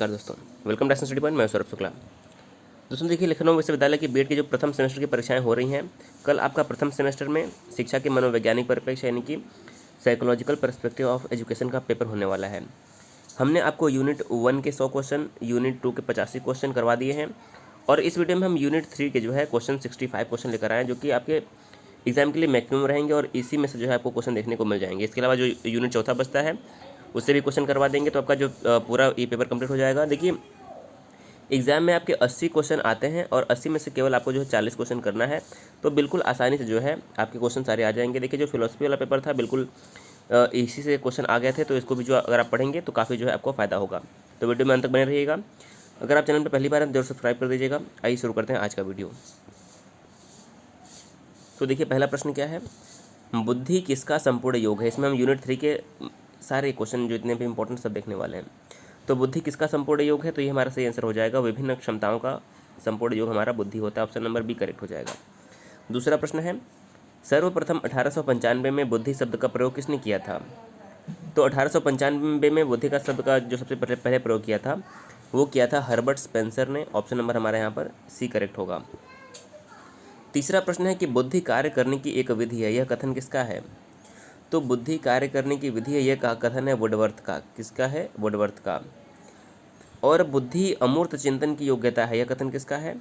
नमस्कार दोस्तों, welcome to study point. मैं सौरभ शुक्ला। दोस्तों देखिए, लखनऊ विश्वविद्यालय की बीएड की जो प्रथम सेमेस्टर की परीक्षाएं हो रही हैं, कल आपका प्रथम सेमेस्टर में शिक्षा के मनोवैज्ञानिक परिप्रेक्ष्य यानी कि साइकोलॉजिकल पर्सपेक्टिव ऑफ एजुकेशन का पेपर होने वाला है। हमने आपको यूनिट 1 के 100 क्वेश्चन, यूनिट 2 के 85 क्वेश्चन करवा दिए हैं और इस वीडियो में हम यूनिट 3 के जो है क्वेश्चन 65 क्वेश्चन लेकर आए हैं, जो कि आपके एग्जाम के लिए मैक्सिमम रहेंगे और इसी में से जो है आपको क्वेश्चन देखने को मिल जाएंगे। इसके अलावा जो यूनिट चौथा बचता है उससे भी क्वेश्चन करवा देंगे, तो आपका जो पूरा ये पेपर कंप्लीट हो जाएगा। देखिए, एग्जाम में आपके 80 क्वेश्चन आते हैं और 80 में से केवल आपको जो है 40 क्वेश्चन करना है, तो बिल्कुल आसानी से जो है आपके क्वेश्चन सारे आ जाएंगे। देखिए, जो फिलोसफी वाला पेपर था बिल्कुल इसी से क्वेश्चन आ गए थे, तो इसको भी जो अगर आप पढ़ेंगे तो काफ़ी जो है आपको फ़ायदा होगा। तो वीडियो में अंत तक बने रहिएगा। अगर आप चैनल पर पहली बार हैं जरूर सब्सक्राइब कर दीजिएगा। आइए शुरू करते हैं आज का वीडियो। तो देखिए, पहला प्रश्न क्या है, बुद्धि किसका संपूर्ण योग है। इसमें हम यूनिट 3 के सारे क्वेश्चन जो इतने भी इंपॉर्टेंट सब देखने वाले हैं। तो बुद्धि किसका संपूर्ण योग है, तो ये हमारा सही आंसर हो जाएगा, विभिन्न क्षमताओं का संपूर्ण योग हमारा बुद्धि होता है। ऑप्शन नंबर बी करेक्ट हो जाएगा। दूसरा प्रश्न है, सर्वप्रथम 1895 में बुद्धि शब्द का प्रयोग किसने किया था। तो 1895 में बुद्धि का शब्द का जो सबसे पहले प्रयोग किया था वो किया था हर्बर्ट स्पेंसर ने। ऑप्शन नंबर हमारे यहाँ पर सी करेक्ट होगा। तीसरा प्रश्न है कि बुद्धि कार्य करने की एक विधि है, यह कथन किसका है। तो बुद्धि कार्य करने की विधि है, यह कथन है वुडवर्थ का। किसका है, वुडवर्थ का। और बुद्धि अमूर्त चिंतन की योग्यता है, यह कथन किसका है।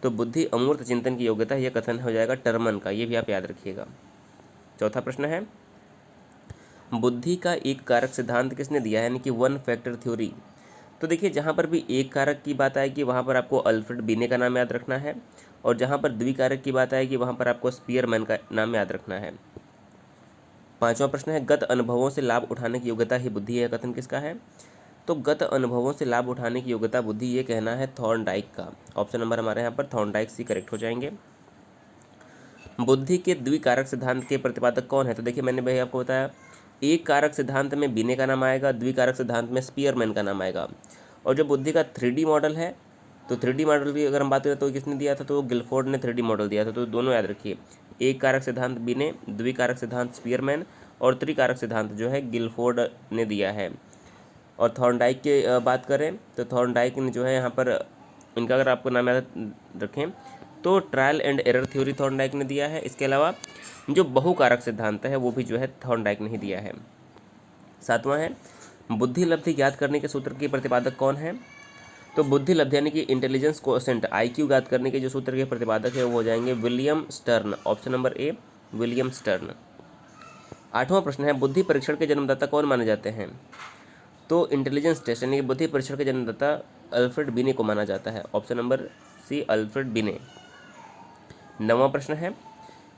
तो बुद्धि अमूर्त चिंतन की योग्यता है, यह कथन हो जाएगा टर्मन का। ये भी आप याद रखिएगा। चौथा प्रश्न है, बुद्धि का एक कारक सिद्धांत किसने दिया है, यानी कि वन फैक्टर थ्योरी। तो देखिए, जहाँ पर भी एक कारक की बात आएगी वहाँ पर आपको अल्फ्रेड बिने का नाम याद रखना है, और जहाँ पर द्विकारक की बात आएगी वहाँ पर आपको स्पीयरमैन का नाम याद रखना है। पांचवा प्रश्न है, गत अनुभवों से लाभ उठाने की योग्यता ही बुद्धि है, कथन किसका है। तो गत अनुभवों से लाभ उठाने की योग्यता बुद्धि, ये कहना है थॉर्नडाइक का। ऑप्शन नंबर हमारे यहाँ पर थॉर्नडाइक सी करेक्ट हो जाएंगे। बुद्धि के द्विकारक सिद्धांत के प्रतिपादक कौन है। तो देखिए, मैंने भाई आपको बताया, एक कारक सिद्धांत में बिने का नाम आएगा, द्विकारक सिद्धांत में स्पीयरमैन का नाम आएगा। और जो बुद्धि का 3D मॉडल है, तो 3D मॉडल की अगर हम बात करें तो किसने दिया था, तो गिलफोर्ड ने 3D मॉडल दिया था। तो दोनों याद रखिए, एक कारक सिद्धांत बिने, द्विकारक सिद्धांत स्पीयरमैन और त्रिकारक सिद्धांत जो है गिलफोर्ड ने दिया है। और थॉर्नडाइक की बात करें तो थॉर्नडाइक ने जो है यहाँ पर, इनका अगर आपको नाम याद रखें तो trial and error theory Thorndike ने दिया है। इसके अलावा जो बहुकारक सिद्धांत है वो भी जो है थॉर्नडाइक ने ही दिया है। सातवां है, बुद्धि लब्धि ज्ञात करने के सूत्र के प्रतिपादक कौन है। तो बुद्धि लब्धि यानी कि इंटेलिजेंस कोएफिशिएंट IQ ज्ञात करने के जो सूत्र के प्रतिपादक है वो हो जाएंगे William stern. Option number A William stern. आठवां प्रश्न है, बुद्धि परीक्षण के जन्मदाता कौन माने जाते हैं। तो इंटेलिजेंस टेस्ट यानी कि बुद्धि परीक्षण के जन्मदाता अल्फ्रेड बिने को माना जाता है। ऑप्शन नंबर सी अल्फ्रेड बिने। नौवां प्रश्न है,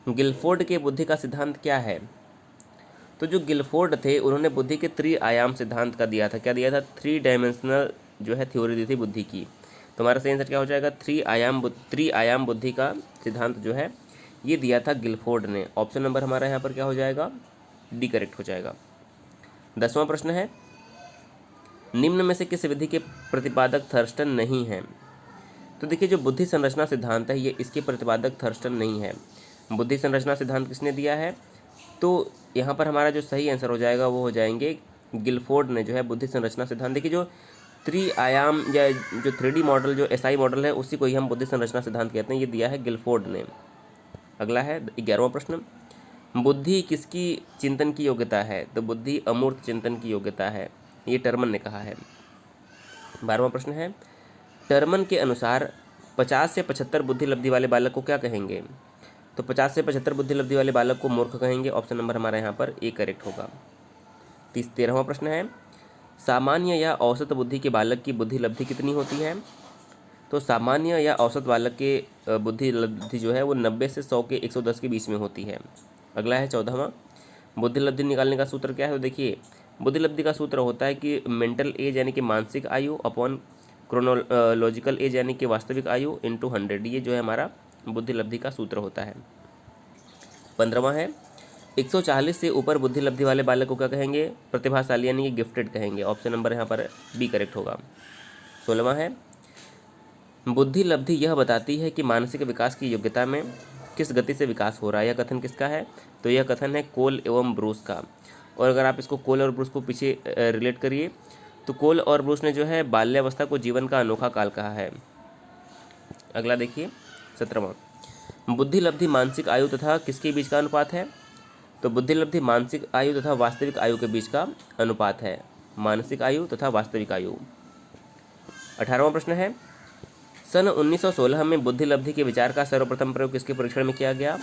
गिलफोर्ड के बुद्धि का सिद्धांत क्या है। तो जो गिलफोर्ड थे उन्होंने बुद्धि के त्रिआयाम सिद्धांत का दिया था। क्या दिया था, 3 डायमेंशनल जो है थ्योरी दी थी बुद्धि की। तो हमारा सही आंसर क्या हो जाएगा, त्रिआयाम बुद्धि का सिद्धांत जो है ये दिया था गिलफोर्ड ने। ऑप्शन नंबर हमारा यहाँ पर क्या हो जाएगा, डी करेक्ट हो जाएगा। 10वां प्रश्न है, निम्न में से किस विधि के प्रतिपादक थर्स्टन नहीं है। तो देखिए, जो बुद्धि संरचना सिद्धांत है ये इसके प्रतिपादक थर्स्टन नहीं है। बुद्धि संरचना सिद्धांत किसने दिया है, तो यहाँ पर हमारा जो सही आंसर हो जाएगा वो हो जाएंगे गिलफोर्ड ने जो है बुद्धि संरचना सिद्धांत। देखिए, जो त्रिआयाम या जो 3D मॉडल जो SI मॉडल है उसी को ही हम बुद्धि संरचना सिद्धांत कहते हैं, ये दिया है गिलफोर्ड ने। अगला है 11वां प्रश्न, बुद्धि किसकी चिंतन की योग्यता है। तो बुद्धि अमूर्त चिंतन की योग्यता है, ये टर्मन ने कहा है। 12वां प्रश्न है, टर्मन के अनुसार 50 से 75 बुद्धि लब्धि वाले बालक को क्या कहेंगे। तो 50 से 75 बुद्धि लब्धि वाले बालक को मूर्ख कहेंगे। ऑप्शन नंबर हमारे यहाँ पर ए करेक्ट होगा। 13वां प्रश्न है, सामान्य या औसत बुद्धि के बालक की बुद्धि लब्धि कितनी होती है। तो सामान्य या औसत बालक के बुद्धि लब्धि जो है वो 90 से 100 के 110 के बीच में होती है। अगला है 14वां, बुद्धि लब्धि निकालने का सूत्र क्या है। तो देखिए, बुद्धि लब्धि का सूत्र होता है कि मेंटल एज यानी कि मानसिक आयु अपॉन क्रोनोलॉजिकल एज यानी कि वास्तविक आयु इंटू 100, ये जो है हमारा बुद्धि लब्धि का सूत्र होता है। 15वां है, 140 से ऊपर बुद्धि लब्धि वाले बालक को क्या कहेंगे, प्रतिभाशाली यानी कि गिफ्टेड कहेंगे। ऑप्शन नंबर यहाँ पर बी करेक्ट होगा। 16वां है, बुद्धि लब्धि यह बताती है कि मानसिक विकास की योग्यता में किस गति से विकास हो रहा है, यह कथन किसका है। तो यह कथन है कोल एवं ब्रूस का। और अगर आप इसको कोल और ब्रूस को पीछे रिलेट करिए तो कोल और ब्रूस ने जो है बाल्यावस्था को जीवन का अनोखा काल कहा है। अगला देखिए 17वां, बुद्धि लब्धि मानसिक आयु तथा किसके बीच का अनुपात है? तो बुद्धि लब्धि मानसिक आयु तथा वास्तविक आयु के बीच का अनुपात है, मानसिक आयु तथा वास्तविक आयु। 18वां प्रश्न है, सन 1916 में बुद्धि लब्धि के विचार का सर्वप्रथम प्रयोग किसके परीक्षण में किया गया?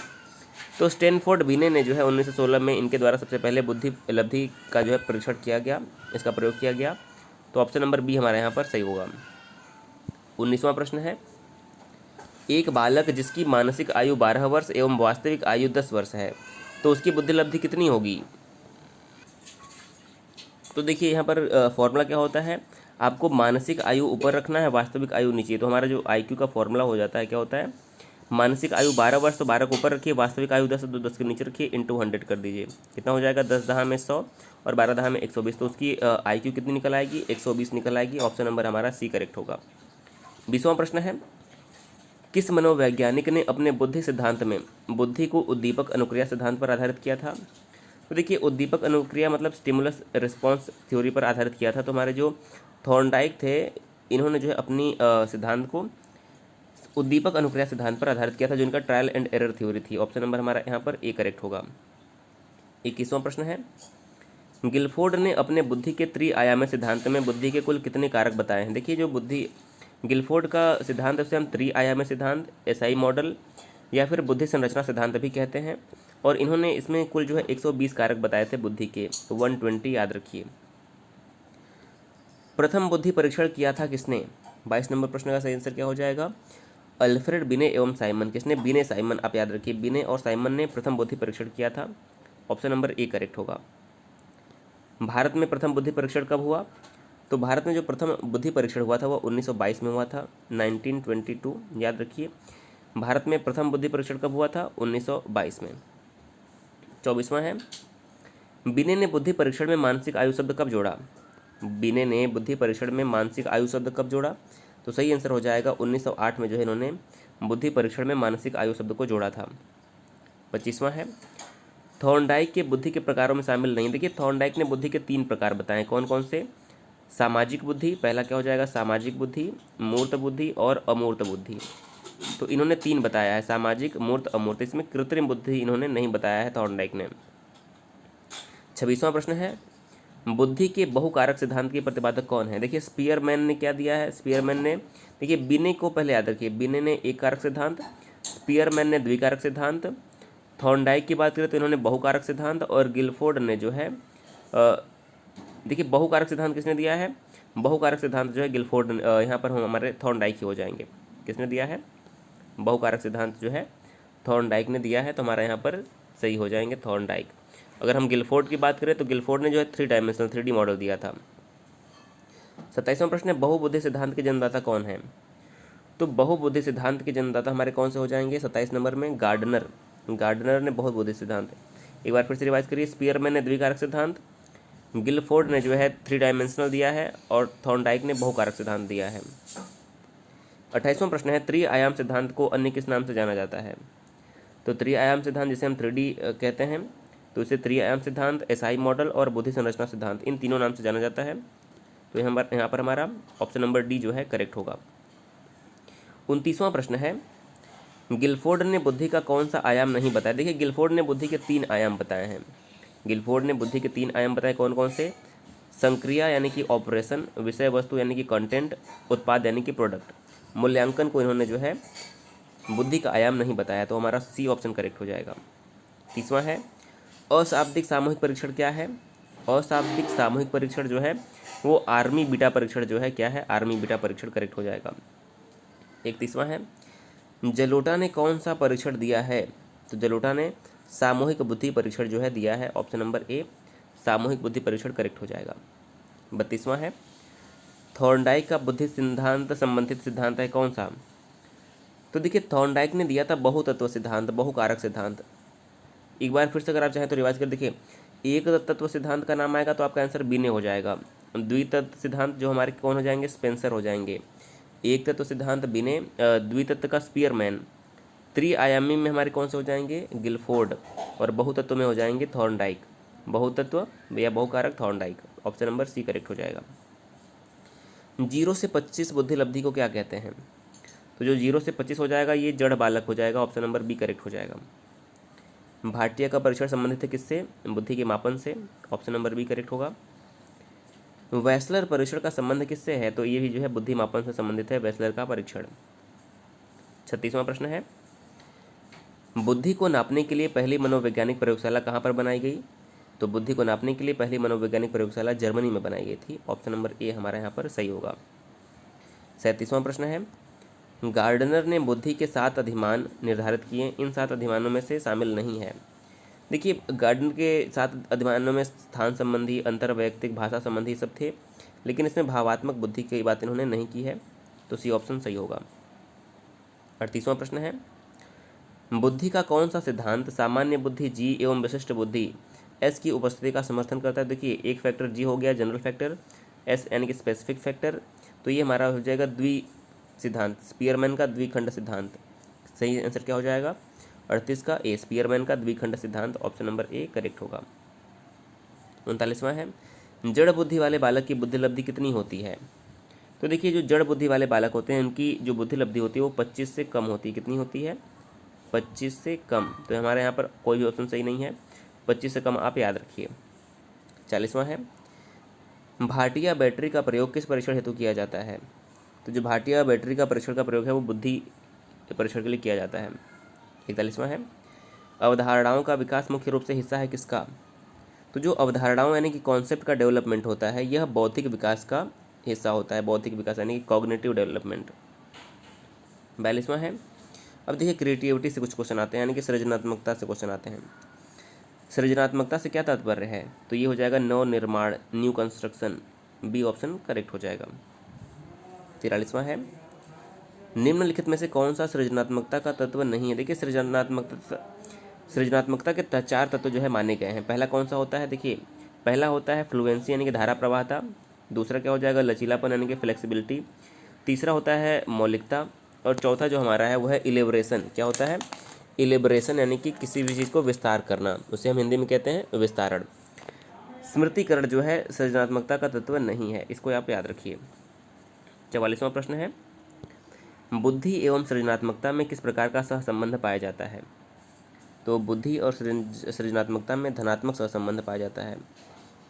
तो स्टैनफोर्ड बिने ने जो है 1916 में इनके द्वारा सबसे पहले बुद्धि लब्धि का जो है परीक्षण किया गया, इसका प्रयोग किया गया। तो ऑप्शन नंबर बी हमारे यहाँ पर सही होगा। 19वां प्रश्न है, एक बालक जिसकी मानसिक आयु 12 वर्ष एवं वास्तविक आयु 10 वर्ष है, तो उसकी बुद्धि लब्धि कितनी होगी? तो देखिए यहाँ पर फॉर्मूला क्या होता है, आपको मानसिक आयु ऊपर रखना है, वास्तविक आयु नीचे। तो हमारा जो IQ का फॉर्मूला हो जाता है, क्या होता है, मानसिक आयु 12 वर्ष, तो 12 को ऊपर रखिए, वास्तविक आयु 10 तो 10 के नीचे रखिए, इंटू 100 कर दीजिए। कितना हो जाएगा, 10 दहा में 100 और 12 दहा में 120। तो उसकी IQ कितनी निकल आएगी, 120 निकल आएगी। ऑप्शन नंबर हमारा सी करेक्ट होगा। 20वां प्रश्न है, किस मनोवैज्ञानिक ने अपने बुद्धि सिद्धांत में बुद्धि को उद्दीपक अनुक्रिया सिद्धांत पर आधारित किया था? तो देखिए उद्दीपक अनुक्रिया मतलब स्टिमुलस रिस्पॉन्स थ्योरी पर आधारित किया था। तो हमारे जो थॉर्नडाइक थे, इन्होंने जो है अपनी सिद्धांत को उद्दीपक अनुक्रिया सिद्धांत पर आधारित किया था, जो इनका ट्रायल एंड एरर थ्योरी थी। ऑप्शन नंबर हमारा यहाँ पर ए करेक्ट होगा। 21वां प्रश्न है, गिलफोर्ड ने अपने बुद्धि के त्रिआयामी सिद्धांत में बुद्धि के कुल कितने कारक बताए हैं? देखिए जो बुद्धि गिलफोर्ड का सिद्धांत है उसे हम त्रिआयामी सिद्धांत, SI मॉडल या फिर बुद्धि संरचना सिद्धांत भी कहते हैं। और इन्होंने इसमें कुल जो है 120 कारक बताए थे बुद्धि के, 120 याद रखिए। प्रथम बुद्धि परीक्षण किया था किसने? 22 नंबर प्रश्न का सही आंसर क्या हो जाएगा, अल्फ्रेड बिने एवं साइमन। किसने? बिने साइमन, आप याद रखिए, बिने और साइमन ने प्रथम बुद्धि परीक्षण किया था। ऑप्शन नंबर ए करेक्ट होगा। भारत में प्रथम बुद्धि परीक्षण कब हुआ? तो भारत में जो प्रथम बुद्धि परीक्षण हुआ था वो 1922 में हुआ था, 1922 याद रखिए। भारत में प्रथम बुद्धि परीक्षण कब हुआ था? 1922 में। 24वां है, बिने ने बुद्धि परीक्षण में मानसिक आयु शब्द कब जोड़ा? बिने ने बुद्धि परीक्षण में मानसिक आयु शब्द कब जोड़ा? तो सही आंसर हो जाएगा 1908 में जो है इन्होंने बुद्धि परीक्षण में मानसिक आयु शब्द को जोड़ा था। 25वां है, थॉर्नडाइक के बुद्धि के प्रकारों में शामिल नहीं। देखिए थॉर्नडाइक ने बुद्धि के 3 प्रकार बताए, कौन कौन से? सामाजिक बुद्धि, पहला क्या हो जाएगा, सामाजिक बुद्धि, मूर्त बुद्धि और अमूर्त बुद्धि। तो इन्होंने 3 बताया है, सामाजिक, मूर्त, अमूर्त। इसमें कृत्रिम बुद्धि इन्होंने नहीं बताया है थॉर्नडाइक ने। 26वां प्रश्न है, बुद्धि के बहुकारक सिद्धांत के प्रतिपादक कौन है? देखिए स्पीयरमैन ने क्या दिया है, स्पीयरमैन ने, देखिए बिने को पहले याद रखिए, बिने ने एक कारक सिद्धांत, स्पीयरमैन ने द्विकारक सिद्धांत, थॉर्नडाइक की बात करें तो इन्होंने बहुकारक सिद्धांत, और गिलफोर्ड ने जो है देखिए बहुकारक सिद्धांत किसने दिया है? बहुकारक सिद्धांत जो है गिलफोर्ड, यहाँ पर हम हमारे थॉर्नडाइक ही हो जाएंगे। किसने दिया है? बहुकारक सिद्धांत जो है थॉर्नडाइक ने दिया है, तो हमारा यहाँ पर सही हो जाएंगे थॉर्नडाइक। अगर हम गिलफोर्ड की बात करें तो गिलफोर्ड ने जो है 3 डायमेंशनल 3D मॉडल दिया था। 27वां प्रश्न है, बहुबुद्धि सिद्धांत के जन्मदाता कौन है? तो बहुबुद्धि सिद्धांत के जन्मदाता हमारे कौन से हो जाएंगे 27 नंबर में? गार्डनर। गार्डनर ने बहुबुद्धि सिद्धांत, एक बार फिर से रिवाइज करिए, स्पीयरमैन ने द्विकारक सिद्धांत, गिलफोर्ड ने जो है 3 डायमेंशनल दिया है, और थॉर्नडाइक ने बहुकारक सिद्धांत दिया है। 28वां प्रश्न है, त्रिआयाम सिद्धांत को अन्य किस नाम से जाना जाता है? तो त्रिआयाम सिद्धांत जिसे हम 3D कहते हैं, तो इसे त्रिआयाम सिद्धांत, SI मॉडल और बुद्धि संरचना सिद्धांत, इन तीनों नाम से जाना जाता है। तो यहाँ पर हमारा ऑप्शन नंबर डी जो है करेक्ट होगा। 29वां प्रश्न है, गिलफोर्ड ने बुद्धि का कौन सा आयाम नहीं बताया? देखिए गिलफोर्ड ने बुद्धि के 3 आयाम बताए हैं। गिलफोर्ड ने बुद्धि के 3 आयाम बताए, कौन कौन से? संक्रिया यानी कि ऑपरेशन, विषय वस्तु यानी कि कंटेंट, उत्पाद यानी कि प्रोडक्ट। मूल्यांकन को इन्होंने जो है बुद्धि का आयाम नहीं बताया, तो हमारा सी ऑप्शन करेक्ट हो जाएगा। 30वां है, अशाब्दिक सामूहिक परीक्षण क्या है? अशाब्दिक सामूहिक परीक्षण जो है वो आर्मी बीटा परीक्षण जो है क्या है? आर्मी बीटा परीक्षण करेक्ट हो जाएगा। 31वां है, जलोटा ने कौन सा परीक्षण दिया है? तो जलोटा ने सामूहिक बुद्धि परीक्षण जो है दिया है। ऑप्शन नंबर ए सामूहिक बुद्धि परीक्षण करेक्ट हो जाएगा। 32वां है, थॉर्नडाइक का बुद्धि सिद्धांत संबंधित सिद्धांत है कौन सा? तो देखिए थॉर्नडाइक ने दिया था बहुतत्व सिद्धांत, बहुकारक सिद्धांत। एक बार फिर से अगर आप चाहें तो रिवाइज कर देखिए, एक तत्व सिद्धांत का नाम आएगा तो आपका आंसर बिने हो जाएगा। द्वितत्व सिद्धांत जो हमारे कौन हो जाएंगे? स्पेंसर हो जाएंगे। एक तत्व सिद्धांत बिने, द्वितत्व का स्पीयरमैन, त्रिआयामी में हमारे कौन से हो जाएंगे? गिलफोर्ड, और बहुतत्व में हो जाएंगे थॉर्नडाइक। बहुतत्व या बहुकारक Thorndike. Option number C correct हो जाएगा। 0 से 25 बुद्धि लब्धि को क्या कहते हैं? तो जो 0 से 25 हो जाएगा ये जड़ बालक हो जाएगा, ऑप्शन नंबर बी करेक्ट हो जाएगा। भाटिया का परीक्षण संबंधित है किससे? बुद्धि के मापन से, ऑप्शन नंबर बी करेक्ट होगा। वेस्लर परीक्षण का संबंध किससे है? तो ये भी जो है बुद्धि मापन से संबंधित है, वेस्लर का परीक्षण। 36वां प्रश्न है, बुद्धि को नापने के लिए पहली मनोवैज्ञानिक प्रयोगशाला कहाँ पर बनाई गई? तो बुद्धि को नापने के लिए पहली मनोवैज्ञानिक प्रयोगशाला जर्मनी में बनाई गई थी, ऑप्शन नंबर ए हमारा यहाँ पर सही होगा। 37वां प्रश्न है, गार्डनर ने बुद्धि के 7 अधिमान निर्धारित किए, इन 7 अधिमानों में से शामिल नहीं है। देखिए गार्डनर के 7 अधिमानों में स्थान संबंधी, अंतर्वैयक्तिक, भाषा संबंधी सब थे, लेकिन इसमें भावात्मक बुद्धि की बात इन्होंने नहीं की है, तो सी ऑप्शन सही होगा। 38वां प्रश्न है, बुद्धि का कौन सा सिद्धांत सामान्य बुद्धि जी एवं विशिष्ट बुद्धि एस की उपस्थिति का समर्थन करता है? देखिए एक फैक्टर जी हो गया जनरल फैक्टर, एस यानी कि स्पेसिफिक फैक्टर, तो ये हमारा हो जाएगा द्वि सिद्धांत, स्पीयरमैन का द्विखंड सिद्धांत। सही आंसर क्या हो जाएगा? 38 का ए, स्पीयरमैन का द्विखंड सिद्धांत, ऑप्शन नंबर ए करेक्ट होगा। 39वां है, जड़ बुद्धि वाले बालक की बुद्धि लब्धि कितनी होती है? तो देखिए जो जड़ बुद्धि वाले बालक होते हैं उनकी जो बुद्धि लब्धि होती है वो 25 से कम होती है। कितनी होती है? 25 से कम। तो हमारे यहाँ पर कोई भी ऑप्शन सही नहीं है, 25 से कम आप याद रखिए। 40वां है, भाटिया बैटरी का प्रयोग किस परीक्षण हेतु किया जाता है? तो जो भाटिया बैटरी का परीक्षण का प्रयोग है वो बुद्धि परीक्षण के लिए किया जाता है। 41वां है, अवधारणाओं का विकास मुख्य रूप से हिस्सा है किसका? तो जो अवधारणाओं यानी कि कॉन्सेप्ट का डेवलपमेंट होता है यह बौद्धिक विकास का हिस्सा होता है, बौद्धिक विकास यानी कि कॉग्निटिव डेवलपमेंट। 42वां है, अब देखिए क्रिएटिविटी से कुछ क्वेश्चन आते हैं, यानी कि सृजनात्मकता से क्वेश्चन आते हैं। सृजनात्मकता से क्या तात्पर्य है? तो ये हो जाएगा नव निर्माण, new construction, B option correct हो जाएगा। 43वां है, निम्नलिखित में से कौन सा सृजनात्मकता का तत्व नहीं है? देखिए सृजनात्मकता के 4 तत्व जो है माने गए हैं। पहला कौन सा होता है? देखिए पहला होता है फ्लुएंसी यानी कि धारा प्रवाहता, दूसरा क्या हो जाएगा लचीलापन यानी कि फ्लेक्सिबिलिटी, तीसरा होता है मौलिकता, और चौथा जो हमारा है वह है इलेबोरेशन। क्या होता है? इलेबोरेशन यानी कि किसी भी चीज़ को विस्तार करना, उसे हम हिंदी में कहते हैं विस्तारण। स्मृतिकरण जो है सृजनात्मकता का तत्व नहीं है, इसको आप याद रखिए। 44वां प्रश्न है, बुद्धि एवं सृजनात्मकता में किस प्रकार का सहसंबंध पाया जाता है? तो बुद्धि और सृजनात्मकता में धनात्मक सहसंबंध पाया जाता है,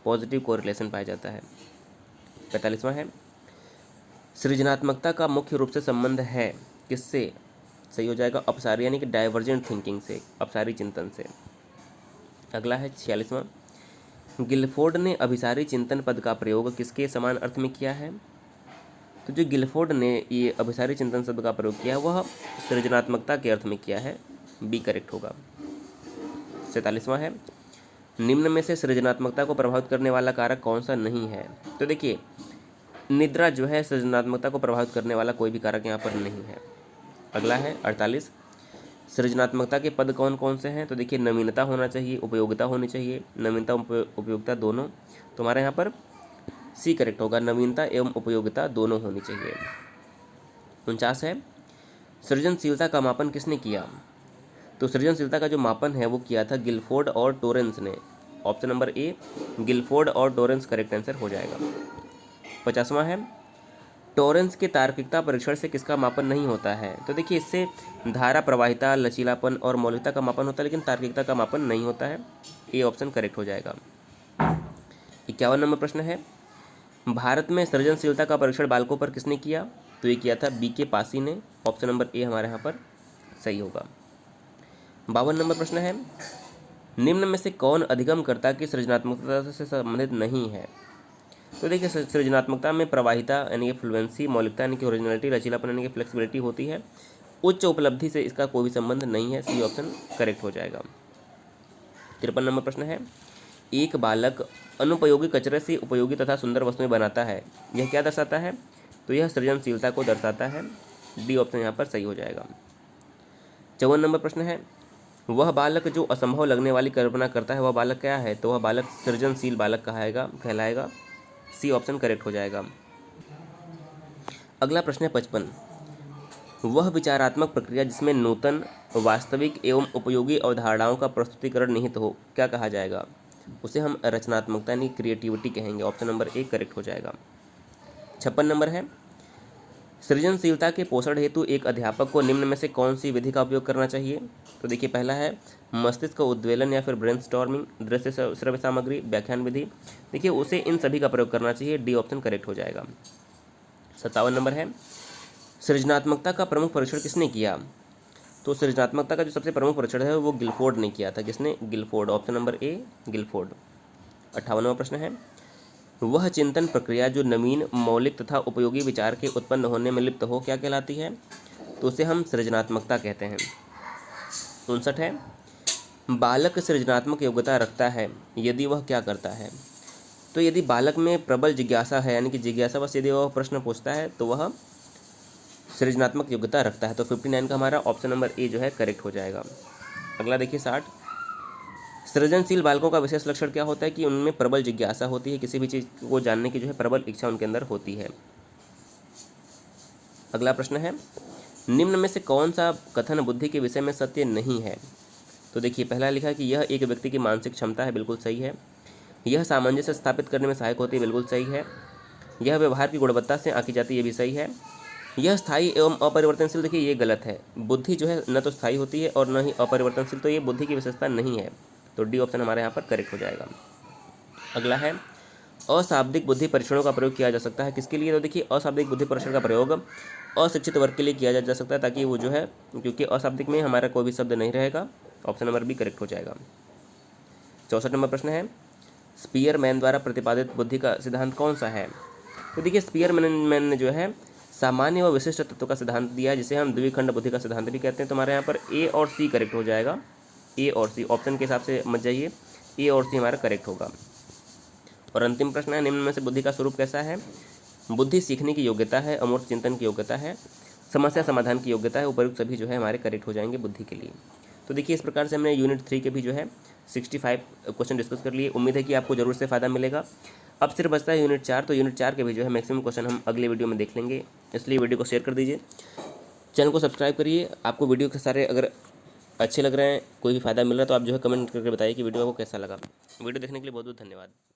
पॉजिटिव कोरिलेशन पाया जाता है। 45वां है, सृजनात्मकता का मुख्य रूप से संबंध है किससे? सही हो जाएगा अपसारी यानी कि डाइवर्जेंट थिंकिंग से, अपसारी चिंतन से। अगला है 46वां, गिलफोर्ड ने अभिसारी चिंतन पद का प्रयोग किसके समान अर्थ में किया है? तो जो गिलफोर्ड ने ये अभिसारी चिंतन शब्द का प्रयोग किया है वह सृजनात्मकता के अर्थ में किया है, बी करेक्ट होगा। 47वां है, निम्न में से सृजनात्मकता को प्रभावित करने वाला कारक कौन सा नहीं है? तो देखिए निद्रा जो है सृजनात्मकता को प्रभावित करने वाला कोई भी कारक यहाँ पर नहीं है। अगला है 48, सृजनात्मकता के पद कौन कौन से हैं? तो देखिए नवीनता होना चाहिए, उपयोगिता होनी चाहिए, नवीनता उपयोगिता दोनों, तो हमारे यहाँ पर सी करेक्ट होगा, नवीनता एवं उपयोगिता दोनों होनी चाहिए। 49 है, सृजनशीलता का मापन किसने किया? तो सृजनशीलता का जो मापन है वो किया था गिलफोर्ड और टोरेंस ने, ऑप्शन नंबर ए गिलफोर्ड और टोरेंस करेक्ट आंसर हो जाएगा। 50वां है, टोरेंस के तार्किकता परीक्षण से किसका मापन नहीं होता है? तो देखिए इससे धारा प्रवाहिता, लचीलापन और मौलिकता का मापन होता है, लेकिन तार्किकता का मापन नहीं होता है, ए ऑप्शन करेक्ट हो जाएगा। 51 नंबर प्रश्न है, भारत में सृजनशीलता का परीक्षण बालकों पर किसने किया? तो ये किया था बी के पासी ने, ऑप्शन नंबर ए हमारे यहाँ पर सही होगा। 52 नंबर प्रश्न है, निम्न में से कौन अधिगमकर्ता की सृजनात्मकता से संबंधित नहीं है? तो देखिए सृजनात्मकता में प्रवाहिता यानी कि फ्लुएंसी, मौलिकता यानी कि ओरिजिनलिटी, लचीलापन यानी कि फ्लेक्सिबिलिटी होती है, उच्च उपलब्धि से इसका कोई भी संबंध नहीं है, सी ऑप्शन करेक्ट हो जाएगा। 53 नंबर प्रश्न है, एक बालक अनुपयोगी कचरे से उपयोगी तथा सुंदर वस्तुएं बनाता है, यह क्या दर्शाता है? तो यह सृजनशीलता को दर्शाता है, डी ऑप्शन यहाँ पर सही हो जाएगा। 54 नंबर प्रश्न है, वह बालक जो असंभव लगने वाली कल्पना करता है वह बालक क्या है? तो वह बालक सृजनशील बालक कहलाएगा, सी ऑप्शन करेक्ट हो जाएगा। अगला प्रश्न है 55, वह विचारात्मक प्रक्रिया जिसमें नूतन, वास्तविक एवं उपयोगी अवधारणाओं का प्रस्तुतिकरण निहित हो, क्या कहा जाएगा? उसे हम रचनात्मकता यानी क्रिएटिविटी कहेंगे, ऑप्शन नंबर ए करेक्ट हो जाएगा। 56 नंबर है, सृजनशीलता के पोषण हेतु एक अध्यापक को निम्न में से कौन सी विधि का उपयोग करना चाहिए। तो देखिए पहला है मस्तिष्क का उद्वेलन या फिर ब्रेनस्टॉर्मिंग, दृश्य श्रव्य सामग्री, व्याख्यान विधि। देखिए उसे इन सभी का प्रयोग करना चाहिए, डी ऑप्शन करेक्ट हो जाएगा। 57 नंबर है, सृजनात्मकता का प्रमुख परीक्षण किसने किया। तो सृजनात्मकता का जो सबसे प्रमुख परीक्षण है वो गिलफोर्ड ने किया था। किसने? Guilford, option number A Guilford. 58वां प्रश्न है, वह चिंतन प्रक्रिया जो नवीन, मौलिक तथा उपयोगी विचार के उत्पन्न होने में लिप्त हो क्या कहलाती है। तो उसे हम सृजनात्मकता कहते हैं। 59 है, बालक सृजनात्मक योग्यता रखता है यदि वह क्या करता है। तो यदि बालक में प्रबल जिज्ञासा है, यानी कि जिज्ञासावश यदि वह प्रश्न पूछता है तो वह सृजनात्मक योग्यता रखता है। तो 59 का हमारा ऑप्शन नंबर ए जो है करेक्ट हो जाएगा। अगला देखिए 60, सृजनशील बालकों का विशेष लक्षण क्या होता है कि उनमें प्रबल जिज्ञासा होती है, किसी भी चीज़ को जानने की जो है प्रबल इच्छा उनके अंदर होती है। अगला प्रश्न है, निम्न में से कौन सा कथन बुद्धि के विषय में सत्य नहीं है। तो देखिए पहला लिखा है कि यह एक व्यक्ति की मानसिक क्षमता है, बिल्कुल सही है। यह सामंजस्य स्थापित करने में सहायक होती है, बिल्कुल सही है। यह व्यवहार की गुणवत्ता से आंकी जाती है, ये भी सही है। यह स्थायी एवं अपरिवर्तनशील, देखिए ये गलत है। बुद्धि जो है न तो स्थायी होती है और न ही अपरिवर्तनशील, तो ये बुद्धि की विशेषता नहीं है। तो डी ऑप्शन हमारे यहाँ पर करेक्ट हो जाएगा। अगला है, अशाब्दिक बुद्धि परीक्षणों का प्रयोग किया जा सकता है किसके लिए। तो देखिए अशाब्दिक बुद्धि परीक्षण का प्रयोग अशिक्षित वर्ग के लिए किया जा सकता है, ताकि वो जो है, क्योंकि अशाब्दिक में हमारा कोई भी शब्द नहीं रहेगा। ऑप्शन नंबर बी करेक्ट हो जाएगा। 64 नंबर प्रश्न है, स्पीयरमैन द्वारा प्रतिपादित बुद्धि का सिद्धांत कौन सा है। तो देखिए स्पीयरमैन ने जो है सामान्य व विशिष्ट तत्व का सिद्धांत दिया है, जिसे हम द्विखंड बुद्धि का सिद्धांत भी कहते हैं। तो हमारे यहाँ पर ए और सी करेक्ट हो जाएगा। ए और सी ऑप्शन के हिसाब से मत जाइए, ए और सी हमारा करेक्ट होगा। और अंतिम प्रश्न है, निम्न में से बुद्धि का स्वरूप कैसा है। बुद्धि सीखने की योग्यता है, अमूर्त चिंतन की योग्यता है, समस्या समाधान की योग्यता है। उपयुक्त सभी जो है हमारे करेक्ट हो जाएंगे बुद्धि के लिए। तो देखिए इस प्रकार से हमने यूनिट 3 के भी जो है 65 क्वेश्चन डिस्कस कर लिए। उम्मीद है कि आपको जरूर से फ़ायदा मिलेगा। अब सिर्फ बचता है यूनिट 4, तो यूनिट 4 के भी जो है मैक्सिमम क्वेश्चन हम अगले वीडियो में देख लेंगे। इसलिए वीडियो को शेयर कर दीजिए, चैनल को सब्सक्राइब करिए। आपको वीडियो के सारे अगर अच्छे लग रहे हैं, कोई भी फ़ायदा मिल रहा है, तो आप जो है कमेंट करके बताइए कि वीडियो आपको कैसा लगा। वीडियो देखने के लिए बहुत बहुत धन्यवाद।